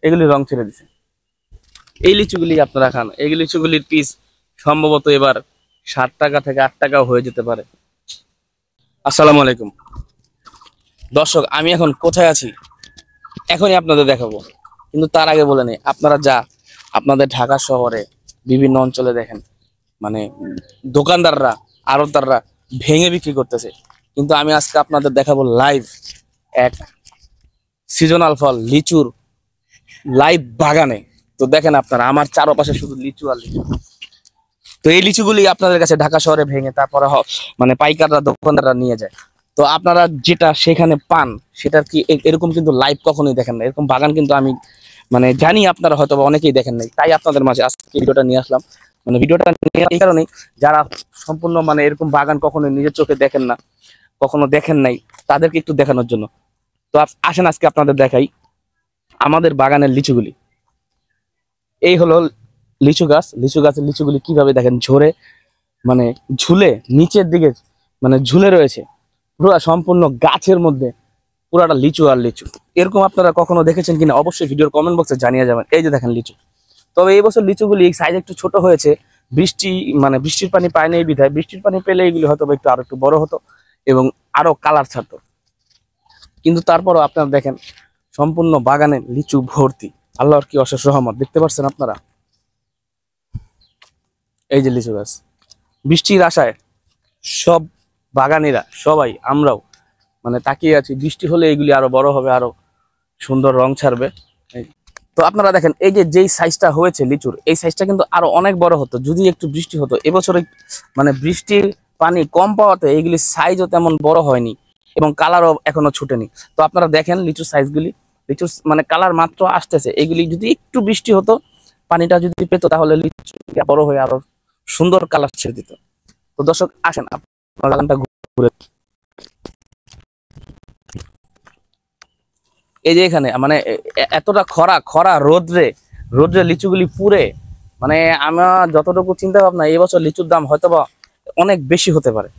এগুলি রং ছেড়ে দিছে। এই লিচুগুলি আপনারা খান। এই লিচুগুলির পিস সম্ভবত এবার 60 টাকা থেকে 8 টাকাও হয়ে যেতে পারে। আসসালামু আলাইকুম দর্শক, আমি এখন কোথায় আছি এখনই আপনাদের দেখাবো, কিন্তু তার আগে বলে নেই, আপনারা আপনাদের ঢাকা শহরে বিভিন্ন অঞ্চলে দেখেন মানে দোকানদাররা, আড়তদাররা ভেঙে বিক্রি করতেছে, কিন্তু আমি আজকে আপনাদের দেখাবো লাইভ এক সিজনাল ফল লিচুর লাইভ বাগানে। তো দেখেন আপনারা, আমার চারপাশে শুধু লিচু আর লিচু। তো এই লিচুগুলি আপনাদের কাছে ঢাকা শহরে ভেঙে তারপরে মানে পাইকাররা, দোকানদাররা নিয়ে যায়। তো আপনারা যেটা সেখানে পান সেটার কি এরকম কিন্তু লাইভ কখনোই দেখেন না। এরকম বাগান কিন্তু আমি মানে জানি আপনারা হয়তো অনেকেই দেখেন নাই, তাই আপনাদের মাঝে আজকে ভিডিওটা নিয়ে আসলাম। মানে ভিডিওটা নিয়ে এই কারণেই, যারা সম্পূর্ণ মানে এরকম বাগান কখনো নিজের চোখে দেখেন না, কখনো দেখেন নাই, তাদেরকে একটু দেখানোর জন্য। তো আসেন আজকে আপনাদের দেখাই আমাদের বাগানের লিচুগুলি। এই হলো লিচু গাছ। লিচু গাছের লিচুগুলি কিভাবে দেখেন ঝরে মানে ঝুলে নিচের দিকে মানে ঝুলে রয়েছে, পুরো সম্পূর্ণ গাছের মধ্যে পুরাটা লিচু আর লিচু। এরকম আপনারা কখনো দেখেছেন কিনা অবশ্যই ভিডিওর কমেন্ট বক্সে জানিয়ে যাবেন। এই যে দেখেন লিচু। তবে এই বছর লিচুগুলি সাইজ একটু ছোট হয়েছে, বৃষ্টির পানি পায় না এই বিধায়। বৃষ্টির পানি পেলে এইগুলি হয়তো আরো একটু বড় হতো এবং আরো কালার ছাড়তো, কিন্তু তারপরও আপনারা দেখেন সম্পূর্ণ বাগানে লিচু ভর্তি। আল্লাহর কি অশেষ রহমত, দেখতে পাচ্ছেন আপনারা। এই যে লিচু গাছ, বৃষ্টির আশায় সব বাগানিরা, সবাই আমরাও মানে তাকিয়ে আছি, বৃষ্টি হলে এইগুলি আরো বড় হবে, আরো সুন্দর রং ছাড়বে। তো আপনারা দেখেন, এই যে যেই সাইজটা হয়েছে লিচুর, এই সাইজটা কিন্তু আরো অনেক বড় হতো যদি একটু বৃষ্টি হতো। এবছর মানে বৃষ্টির পানি কম পাওয়াতে এইগুলির সাইজও তেমন বড় হয়নি এবং কালারও এখনো ছুটেনি। তো আপনারা দেখেন লিচুর সাইজগুলি, লিচুর মানে কালার মাত্র আসতেছে। এগুলি যদি একটু বৃষ্টি হতো, পানিটা যদি পেতো, তাহলে লিচু বড় হয়ে আরো সুন্দর কালার ছেড়ে দিত। তো দর্শক আসেন আপনার বাগানটা ঘুরে। এই যে এখানে মানে এতটা খরা রোদ্রে লিচুগুলি পুড়ে, মানে আমার যতটুকু চিন্তা ভাবনা, এই বছর লিচুর দাম হয়তোবা অনেক বেশি হতে পারে।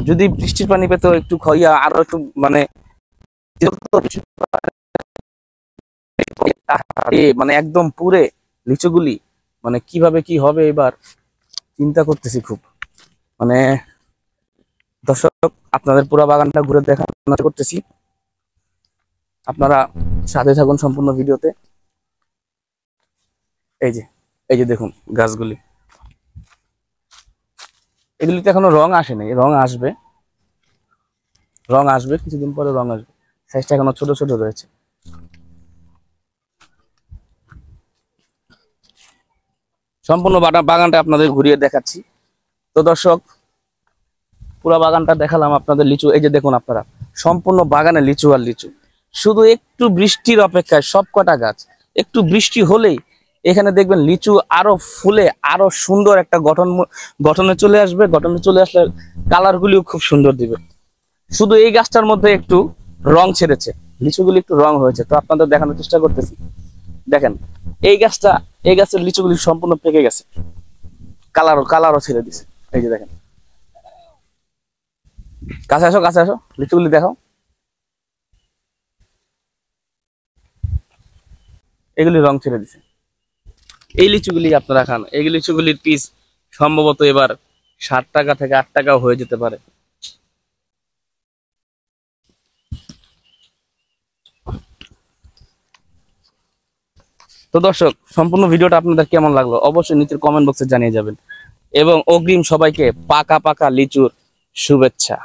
যদি বৃষ্টির পানি পেতো একটু খইয়া আরো একটু মানে মানে একদম পুরে লিচুগুলি, মানে কিভাবে কি হবে এবার চিন্তা করতেছি খুব। মানে দর্শক, আপনাদের পুরো বাগানটা ঘুরে দেখার করতেছি, আপনারা সাথে থাকুন সম্পূর্ণ ভিডিওতে। এই যে দেখুন গাছগুলি, এগুলিতে এখনো রং আসেনি, রং আসবে কিছুদিন পরে, রং আসবে। সাইজটা এখনো ছোট ছোট রয়েছে। সম্পূর্ণ বাগানটা আপনাদের ঘুরিয়ে দেখাচ্ছি। তো দর্শক, পুরো বাগানটা দেখালাম আপনাদের। লিচু এই যে দেখুন আপনারা, সম্পূর্ণ বাগানে লিচু আর লিচু। শুধু একটু বৃষ্টির অপেক্ষায় সব কটা গাছ, একটু বৃষ্টি হলেই এখানে দেখবেন লিচু আরো ফুলে আরো সুন্দর একটা গঠনে চলে আসবে। গঠনে চলে আসলে কালার গুলিও খুব সুন্দর দিবে। শুধু এই গাছটার মধ্যে একটু রং ছেড়েছে, লিচুগুলি একটু রং হয়েছে। তো আপনাদের দেখানোর চেষ্টা করতেছি। দেখেন এই গাছের লিচুগুলি সম্পূর্ণ পেকে গেছে, কালারও ছেড়ে দিছে। এই যে দেখেন, কাছে আসো লিচুগুলি দেখাও। এগুলি রং ছেড়ে দিছে। এই লিচুগুলি আপনারা খান। এই লিচুগুলির পিস সম্ভবত এবার 60 টাকা থেকে 8 টাকাও হয়ে যেতে পারে। তো দর্শক, সম্পূর্ণ ভিডিওটা আপনাদের কেমন লাগলো অবশ্যই নিচের কমেন্ট বক্সে জানিয়ে যাবেন এবং অগ্রিম সবাইকে পাকা লিচুর শুভেচ্ছা।